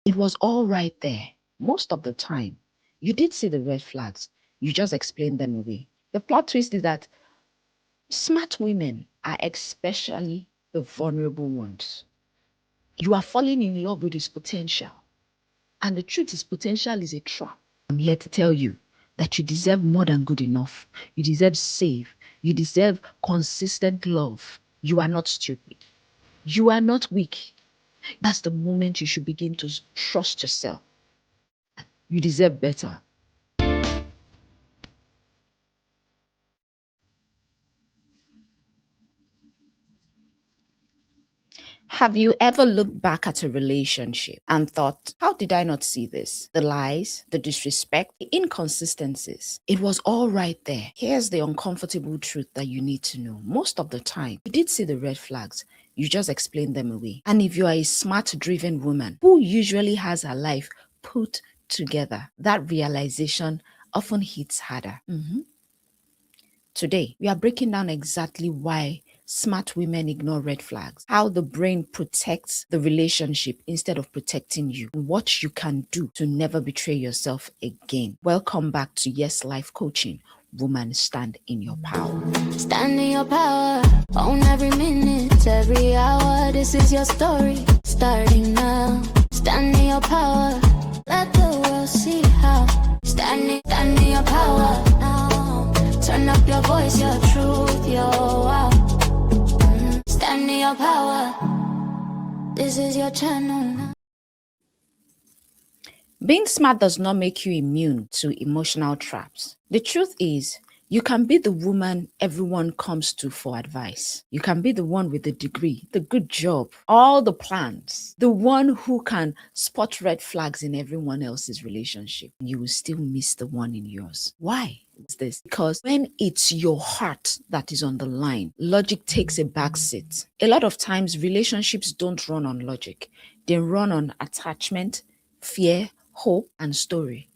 It was all right there. Most of the time, you did see the red flags. You just explained them away. The plot twist is that smart women are especially the vulnerable ones. You are falling in love with his potential. And the truth is, potential is a trap. I'm here to tell you that you deserve more than good enough. You deserve safe. You deserve consistent love. You are not stupid. You are not weak. That's the moment you should begin to trust yourself. You deserve better. Have you ever looked back at a relationship and thought, how did I not see this? The lies, the disrespect, the inconsistencies. It was all right there. Here's the uncomfortable truth that you need to know. Most of the time, you did see the red flags. You just explained them away. And if you are a smart, driven woman who usually has her life put together, that realization often hits harder. Today, we are breaking down exactly why smart women ignore red flags, how the brain protects the relationship instead of protecting you, and what you can do to never betray yourself again. Welcome back to Yes Life Coaching. Woman, stand in your power. Stand in your power. Own every minute, every hour. This is your story. Starting now. Stand in your power. Let the world see how. Stand in your power now. Turn up your voice, your truth, your wow. Stand in your power. This is your channel now. Being smart does not make you immune to emotional traps. The truth is, you can be the woman everyone comes to for advice. You can be the one with the degree, the good job, all the plans, the one who can spot red flags in everyone else's relationship. You will still miss the one in yours. Why? Is this because when it's your heart that is on the line, logic takes a back seat. A lot of times, relationships don't run on logic, they run on attachment, fear, hope, and story.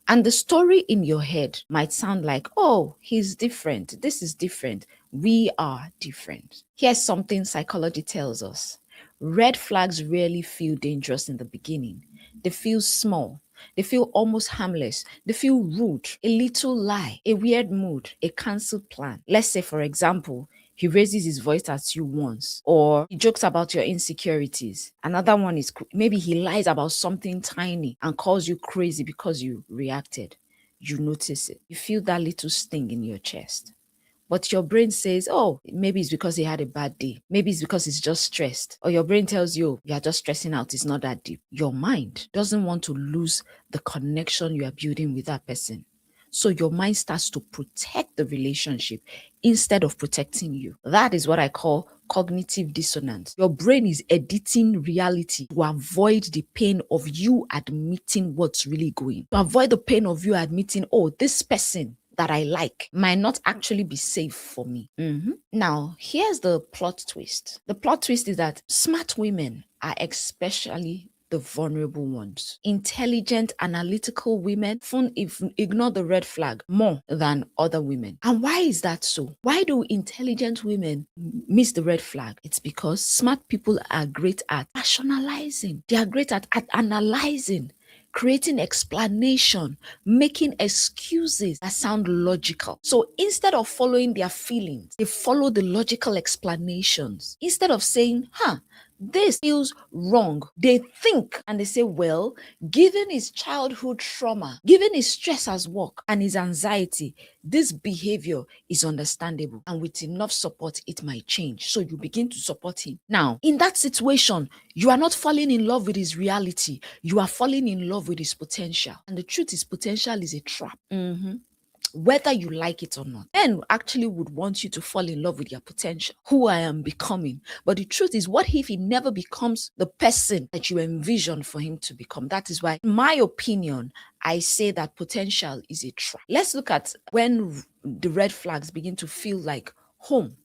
And the story in your head might sound like, oh, he's different. This is different. We are different. Here's something psychology tells us. Red flags rarely feel dangerous in the beginning. They feel small. They feel almost harmless. They feel rude, a little lie, a weird mood, a cancelled plan. Let's say, for example, he raises his voice at you once, or he jokes about your insecurities. Another one is maybe he lies about something tiny and calls you crazy because you reacted. You notice it. You feel that little sting in your chest. But your brain says, oh, maybe it's because he had a bad day. Maybe it's because he's just stressed. Or your brain tells you, you're just stressing out. It's not that deep. Your mind doesn't want to lose the connection you are building with that person. So your mind starts to protect the relationship instead of protecting you. That is what I call cognitive dissonance. Your brain is editing reality to avoid the pain of you admitting what's really going. To avoid the pain of you admitting, oh, this person that I like might not actually be safe for me. Now, here's the plot twist. The plot twist is that smart women are especially the vulnerable ones. Intelligent, analytical women often ignore the red flag more than other women. And why is that so? Why do intelligent women miss the red flag? It's because smart people are great at rationalizing. They are great at analyzing, creating explanation, making excuses that sound logical. So instead of following their feelings, they follow the logical explanations. Instead of saying, this feels wrong, they think and they say, well, given his childhood trauma, given his stress at work and his anxiety, this behavior is understandable, and with enough support, it might change. So you begin to support him. Now, in that situation, you are not falling in love with his reality. You are falling in love with his potential. And the truth is, potential is a trap. Whether you like it or not. Men actually would want you to fall in love with your potential, who I am becoming. But the truth is, what if he never becomes the person that you envision for him to become? That is why, in my opinion, I say that potential is a trap. Let's look at when the red flags begin to feel like home.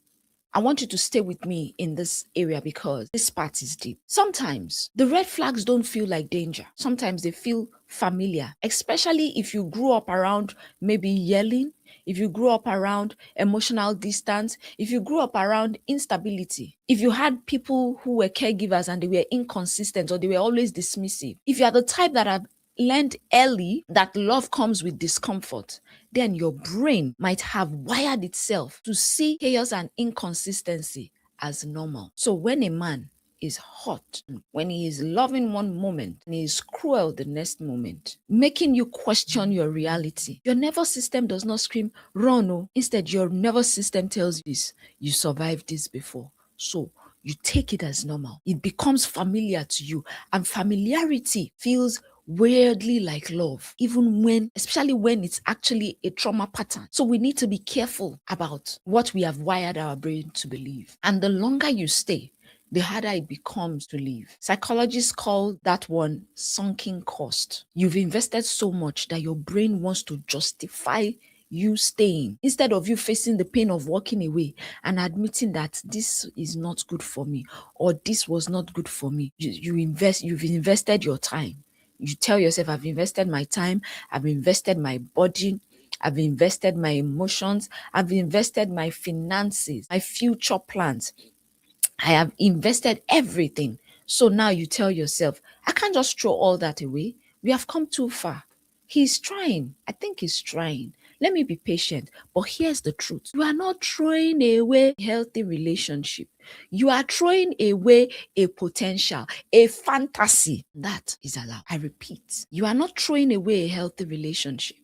I want you to stay with me in this area because this part is deep. Sometimes the red flags don't feel like danger. Sometimes they feel familiar, especially if you grew up around maybe yelling, if you grew up around emotional distance, if you grew up around instability, if you had people who were caregivers and they were inconsistent or they were always dismissive, if you are the type that have learned early that love comes with discomfort, then your brain might have wired itself to see chaos and inconsistency as normal. So when a man is hot, when he is loving one moment and he is cruel the next moment, making you question your reality, your nervous system does not scream, run. Oh. Instead, your nervous system tells you this, you survived this before. So you take it as normal. It becomes familiar to you, and familiarity feels weirdly like love, even when, especially when it's actually a trauma pattern. So we need to be careful about what we have wired our brain to believe. And the longer you stay, the harder it becomes to leave. Psychologists call that one sunken cost. You've invested so much that your brain wants to justify you staying instead of you facing the pain of walking away and admitting that this is not good for me or this was not good for me. You've invested your time. You tell yourself, I've invested my time, I've invested my body, I've invested my emotions, I've invested my finances, my future plans. I have invested everything. So now you tell yourself, I can't just throw all that away. We have come too far. He's trying. I think he's trying. Let me be patient. But here's the truth. You are not throwing away a healthy relationship. You are throwing away a potential, a fantasy. That is allowed. I repeat, you are not throwing away a healthy relationship.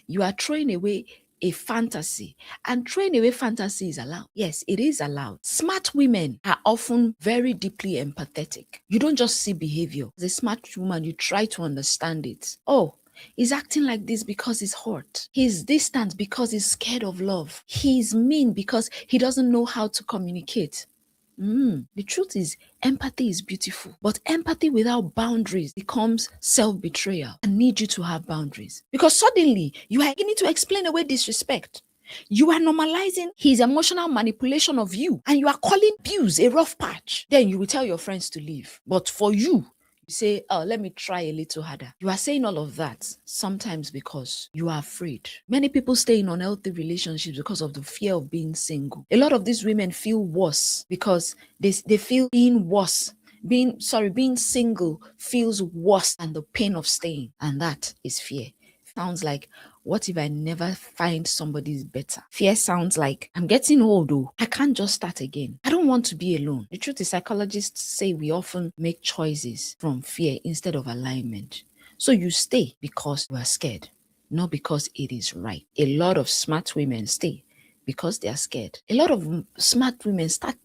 You are throwing away a fantasy, and throwing away fantasy is allowed. Yes, it is allowed. Smart women are often very deeply empathetic. You don't just see behavior. As a smart woman, you try to understand it. Oh, he's acting like this because he's hurt. He's distant because he's scared of love. He's mean because he doesn't know how to communicate. The truth is, empathy is beautiful, but empathy without boundaries becomes self-betrayal. I need you to have boundaries because suddenly you are beginning to explain away disrespect. You are normalizing his emotional manipulation of you, and you are calling abuse a rough patch. Then you will tell your friends to leave. But for you, you say, oh, let me try a little harder. You are saying all of that sometimes because you are afraid. Many people stay in unhealthy relationships because of the fear of being single. A lot of these women feel worse because they feel being worse. Being single feels worse than the pain of staying. And that is fear. Sounds like, what if I never find somebody better? Fear sounds like, I'm getting old though. I can't just start again. I don't want to be alone. The truth is, psychologists say we often make choices from fear instead of alignment. So you stay because you are scared, not because it is right. A lot of smart women stay because they are scared. A lot of smart women start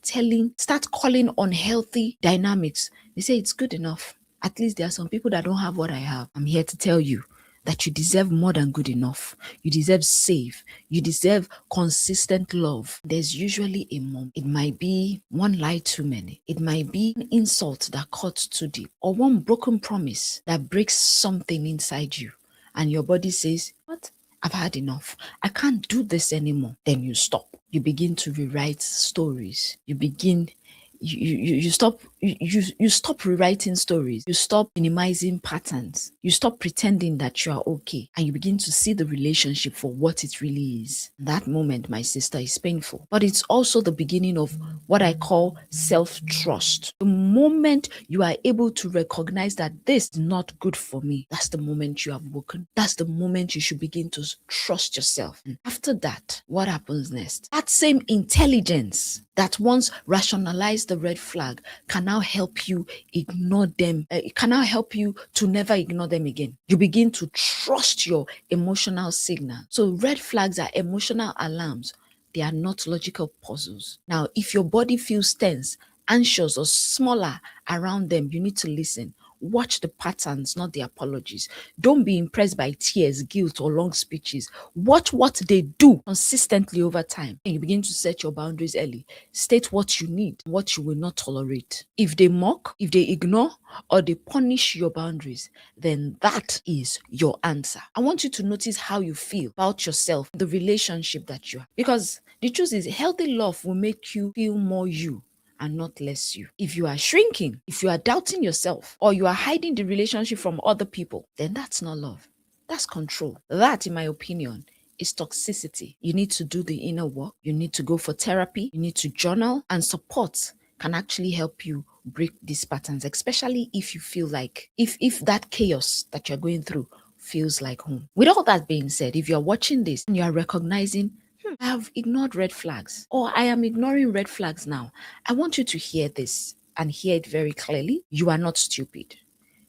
calling unhealthy dynamics. They say it's good enough. At least there are some people that don't have what I have. I'm here to tell you that you deserve more than good enough. You deserve safe. You deserve consistent love. There's usually a moment. It might be one lie too many. It might be an insult that cuts too deep, or one broken promise that breaks something inside you. And your body says, what? I've had enough. I can't do this anymore. Then you stop. You begin to rewrite stories. You stop rewriting stories. You stop minimizing patterns. You stop pretending that you are okay, and you begin to see the relationship for what it really is. That moment, my sister, is painful, but it's also the beginning of what I call self-trust. The moment you are able to recognize that this is not good for me, that's the moment you have woken. That's the moment you should begin to trust yourself. And after that, what happens next? That same intelligence that once rationalized the red flag can now help you ignore them. It can now help you to never ignore them again. You begin to trust your emotional signal. So red flags are emotional alarms. They are not logical puzzles. Now, if your body feels tense, anxious, or smaller around them, you need to listen. Watch the patterns, not the apologies. Don't be impressed by tears, guilt, or long speeches. Watch what they do consistently over time. And you begin to set your boundaries early. State what you need, what you will not tolerate. If they mock, if they ignore, or they punish your boundaries, then that is your answer. I want you to notice how you feel about yourself, the relationship that you have. Because the truth is, healthy love will make you feel more you and not less you. If you are shrinking, if you are doubting yourself, or you are hiding the relationship from other people, then that's not love. That's control. That, in my opinion, is toxicity. You need to do the inner work. You need to go for therapy. You need to journal, and support can actually help you break these patterns, especially if you feel like, if that chaos that you're going through feels like home. With all that being said, if you're watching this and you're recognizing, I have ignored red flags, or I am ignoring red flags now, I want you to hear this and hear it very clearly. You are not stupid.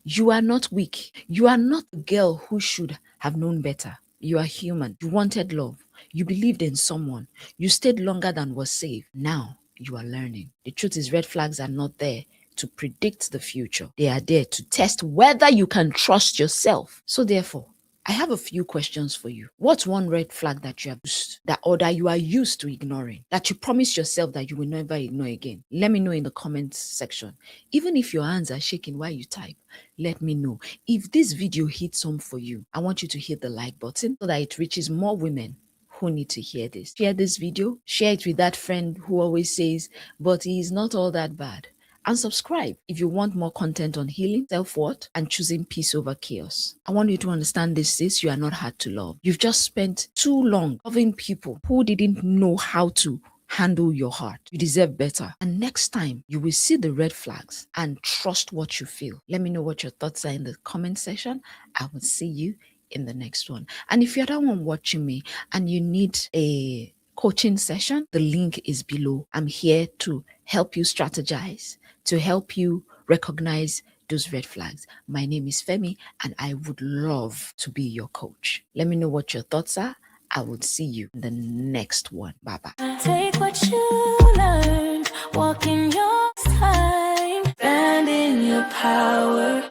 You are not weak. You are not the girl who should have known better. You are human. You wanted love. You believed in someone. You stayed longer than was safe. Now you are learning. The truth is, red flags are not there to predict the future. They are there to test whether you can trust yourself. So therefore, I have a few questions for you. What's one red flag that you have used, that you are used to ignoring, that you promise yourself that you will never ignore again? Let me know in the comments section. Even if your hands are shaking while you type, let me know. If this video hits home for you, I want you to hit the like button so that it reaches more women who need to hear this. Share this video, share it with that friend who always says, but he is not all that bad. And subscribe if you want more content on healing, self-worth, and choosing peace over chaos. I want you to understand this, sis. You are not hard to love. You've just spent too long loving people who didn't know how to handle your heart. You deserve better. And next time, you will see the red flags and trust what you feel. Let me know what your thoughts are in the comment section. I will see you in the next one. And if you're the one watching me and you need a coaching session, the link is below. I'm here to help you strategize, to help you recognize those red flags. My name is Femi, and I would love to be your coach. Let me know what your thoughts are. I will see you in the next one. Bye-bye. Take what you learned, walk in your time, stand in your power.